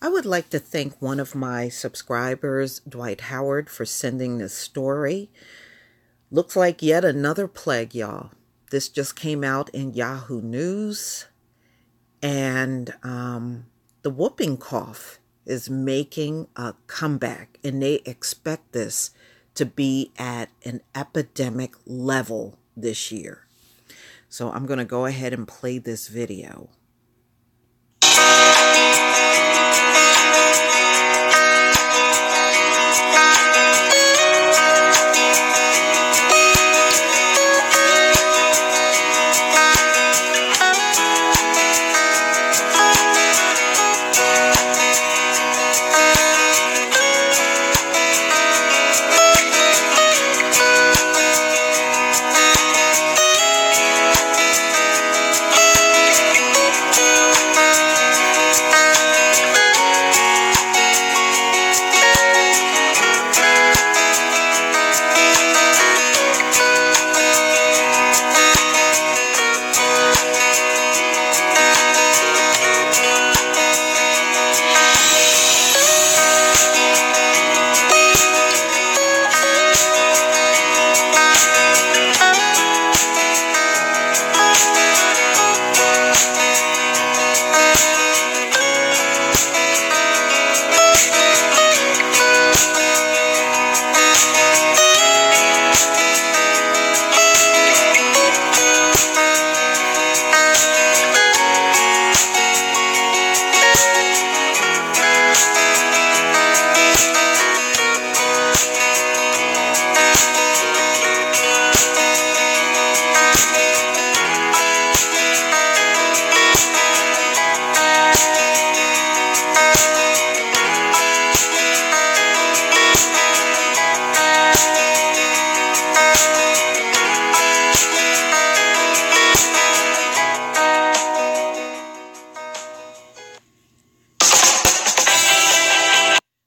I would like to thank one of my subscribers, Dwight Howard, for sending this story. Looks like yet another plague, y'all. This just came out in Yahoo News. And the whooping cough is making a comeback. And they expect this to be at an epidemic level this year. So I'm going to go ahead and play this video.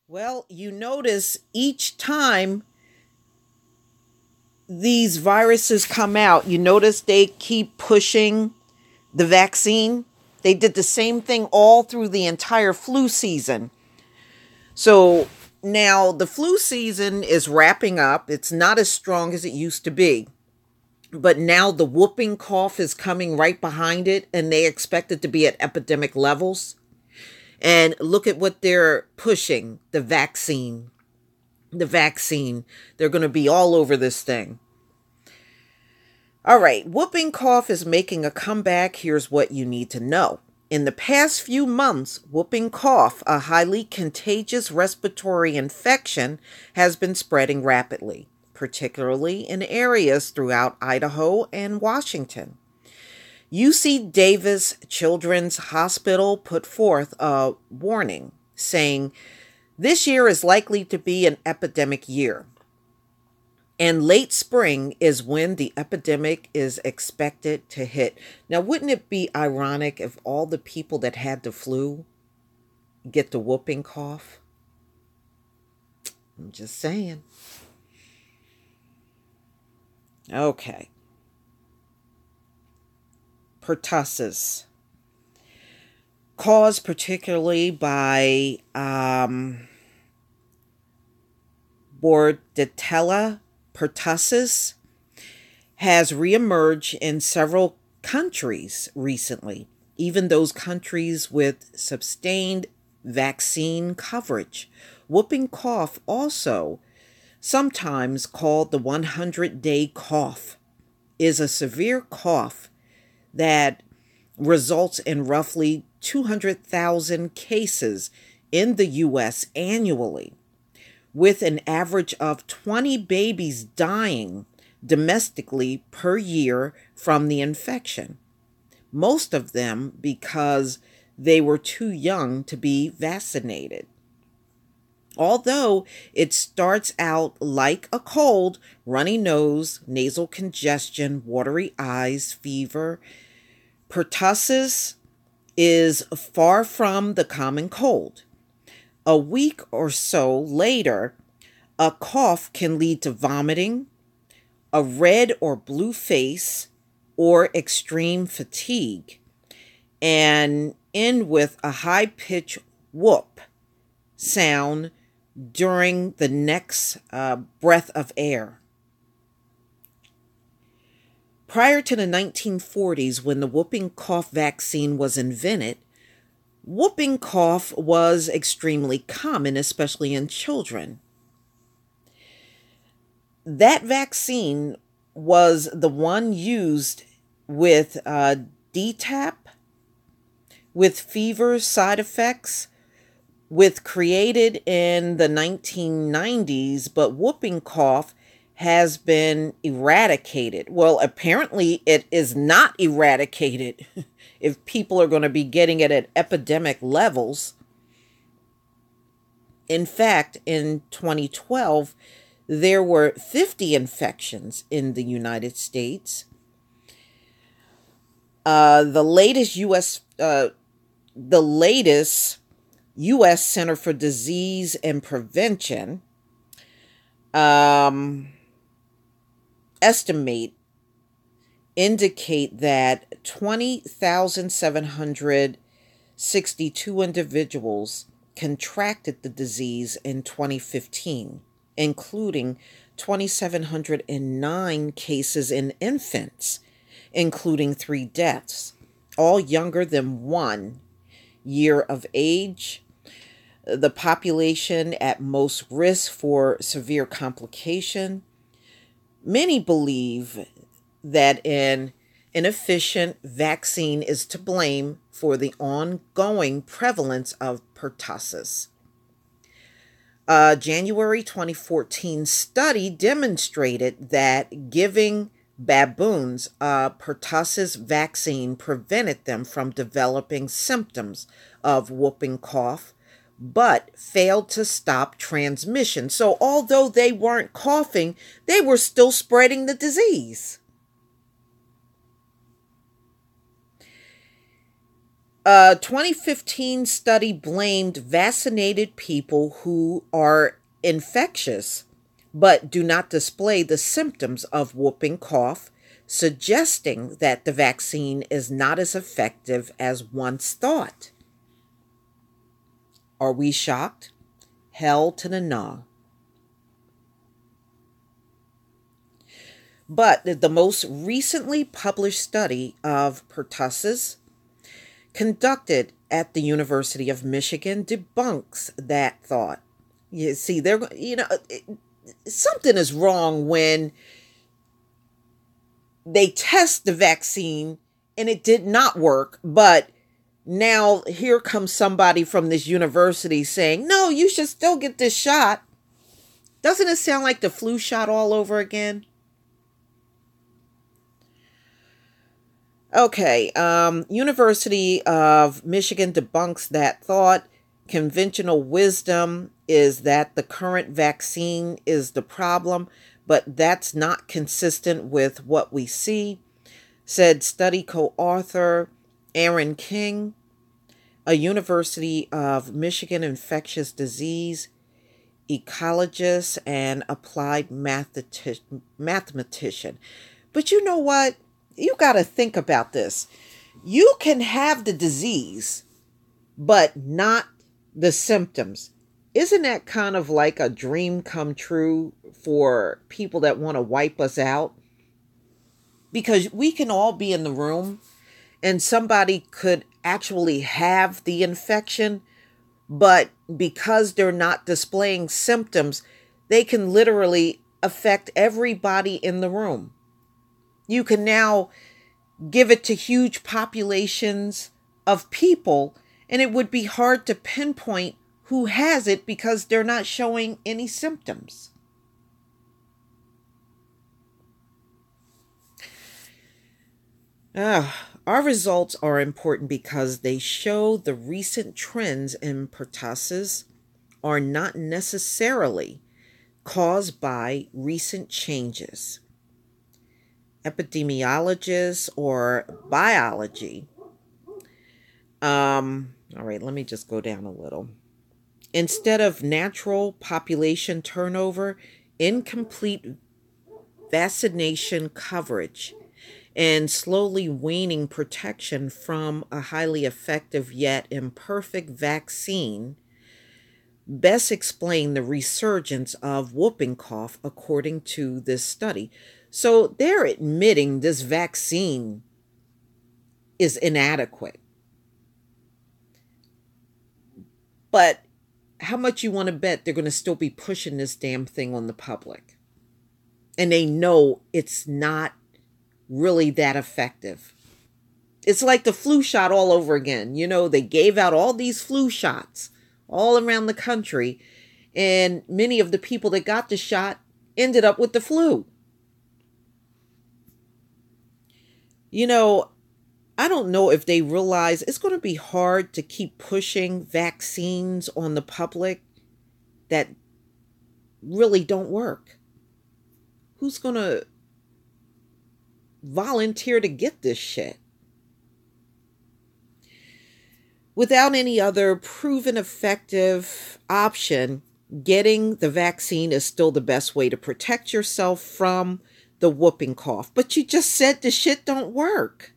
Well, you notice each time these viruses come out, you notice they keep pushing the vaccine. They did the same thing all through the entire flu season. So now the flu season is wrapping up. It's not as strong as it used to be. But now the whooping cough is coming right behind it, and they expect it to be at epidemic levels. And look at what they're pushing, the vaccine. The vaccine. They're going to be all over this thing. All right, whooping cough is making a comeback. Here's what you need to know. In the past few months, whooping cough, a highly contagious respiratory infection, has been spreading rapidly, particularly in areas throughout Idaho and Washington. UC Davis Children's Hospital put forth a warning saying this year is likely to be an epidemic year. And late spring is when the epidemic is expected to hit. Now, wouldn't it be ironic if all the people that had the flu get the whooping cough? I'm just saying. Okay. Pertussis, caused particularly by Bordetella pertussis, has reemerged in several countries recently, even those countries with sustained vaccine coverage. Whooping cough, also sometimes called the 100-day cough, is a severe cough that results in roughly 200,000 cases in the U.S. annually, with an average of 20 babies dying domestically per year from the infection, most of them because they were too young to be vaccinated. Although it starts out like a cold, runny nose, nasal congestion, watery eyes, fever, pertussis is far from the common cold. A week or so later, a cough can lead to vomiting, a red or blue face, or extreme fatigue, and end with a high-pitched whoop sound during the next breath of air. Prior to the 1940s, when the whooping cough vaccine was invented, whooping cough was extremely common, especially in children. That vaccine was the one used with DTaP, with fever side effects, with created in the 1990s, but whooping cough has been eradicated. Well, apparently it is not eradicated if people are going to be getting it at epidemic levels. In fact, in 2012, there were 50 infections in the United States. The latest U.S. Center for Disease and Prevention indicate that 20,762 individuals contracted the disease in 2015, including 2,709 cases in infants, including 3 deaths, all younger than 1 year of age. The population at most risk for severe complication. Many believe that an inefficient vaccine is to blame for the ongoing prevalence of pertussis. A January 2014 study demonstrated that giving baboons a pertussis vaccine prevented them from developing symptoms of whooping cough, but failed to stop transmission. So although they weren't coughing, they were still spreading the disease. A 2015 study blamed vaccinated people who are infectious but do not display the symptoms of whooping cough, suggesting that the vaccine is not as effective as once thought. Are we shocked? Hell to the no. But the most recently published study of pertussis, conducted at the University of Michigan, debunks that thought. You see, something is wrong when they test the vaccine and it did not work, but now here comes somebody from this university saying, no, you should still get this shot. Doesn't it sound like the flu shot all over again? Okay, University of Michigan debunks that thought. Conventional wisdom is that the current vaccine is the problem, but that's not consistent with what we see, said study co-author Aaron King, a University of Michigan infectious disease ecologist and applied mathematician. But you know what? You got to think about this. You can have the disease, but not the symptoms. Isn't that kind of like a dream come true for people that want to wipe us out? Because we can all be in the room and somebody could actually have the infection, but because they're not displaying symptoms, they can literally affect everybody in the room. You can now give it to huge populations of people, and it would be hard to pinpoint who has it because they're not showing any symptoms. Our results are important because they show the recent trends in pertussis are not necessarily caused by recent changes. Epidemiologists or biology. All right, let me just go down a little. Instead of natural population turnover, incomplete vaccination coverage and slowly waning protection from a highly effective yet imperfect vaccine best explain the resurgence of whooping cough according to this study. So they're admitting this vaccine is inadequate. But how much you want to bet they're going to still be pushing this damn thing on the public? And they know it's not really that effective. It's like the flu shot all over again. You know, they gave out all these flu shots all around the country, and many of the people that got the shot ended up with the flu. You know, I don't know if they realize it's going to be hard to keep pushing vaccines on the public that really don't work. Who's going to volunteer to get this shit? Without any other proven effective option, getting the vaccine is still the best way to protect yourself from the whooping cough. But you just said the shit don't work.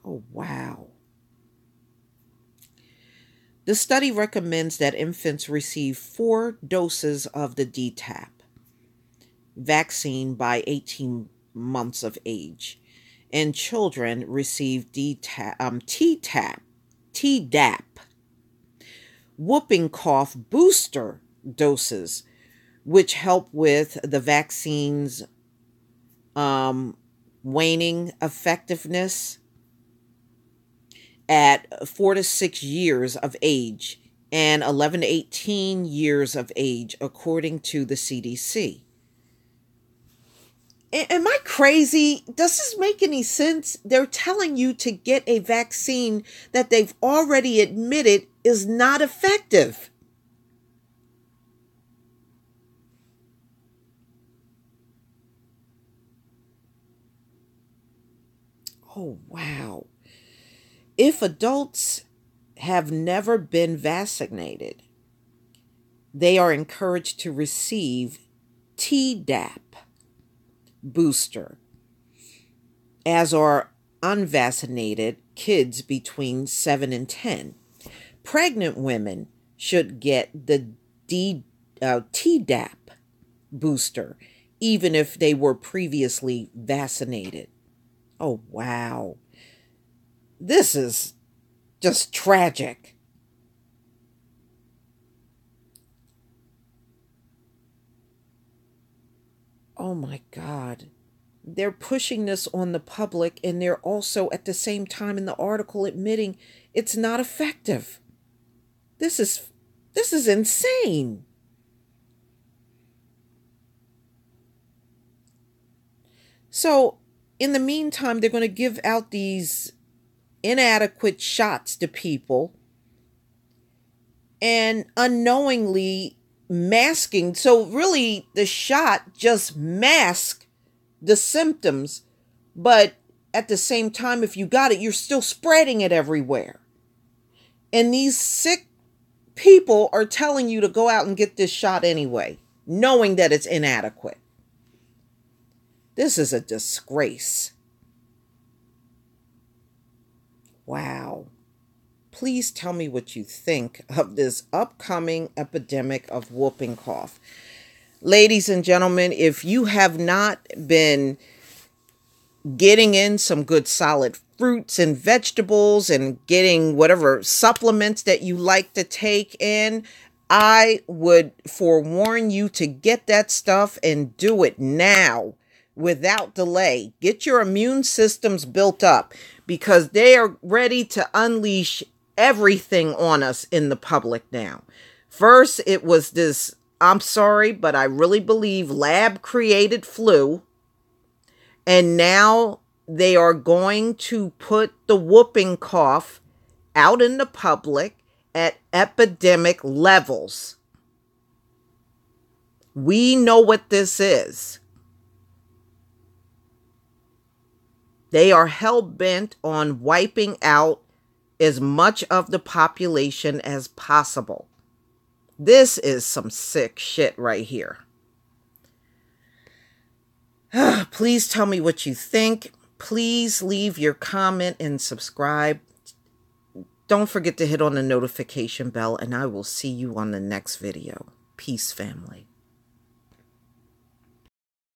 Oh, wow. The study recommends that infants receive 4 doses of the DTaP vaccine by 18 months of age, and children receive Tdap, whooping cough booster doses, which help with the vaccine's waning effectiveness at 4 to 6 years of age and 11 to 18 years of age, according to the CDC. Am I crazy? Does this make any sense? They're telling you to get a vaccine that they've already admitted is not effective. Oh, wow. If adults have never been vaccinated, they are encouraged to receive Tdap booster, as are unvaccinated kids between 7 and 10. Pregnant women should get the Tdap booster, even if they were previously vaccinated. Oh, wow. This is just tragic. Oh my God. They're pushing this on the public, and they're also at the same time in the article admitting it's not effective. This is insane. So, in the meantime, they're going to give out these inadequate shots to people and unknowingly masking. So really the shot just masks the symptoms, but at the same time, if you got it, you're still spreading it everywhere. And these sick people are telling you to go out and get this shot anyway, knowing that it's inadequate. This is a disgrace. Wow. Please tell me what you think of this upcoming epidemic of whooping cough. Ladies and gentlemen, if you have not been getting in some good solid fruits and vegetables and getting whatever supplements that you like to take in, I would forewarn you to get that stuff and do it now without delay. Get your immune systems built up, because they are ready to unleash everything on us in the public now. First, it was this, I'm sorry, but I really believe lab-created flu. And now they are going to put the whooping cough out in the public at epidemic levels. We know what this is. They are hell-bent on wiping out as much of the population as possible. This is some sick shit right here. Please tell me what you think. Please leave your comment and subscribe. Don't forget to hit on the notification bell, and I will see you on the next video. Peace, family.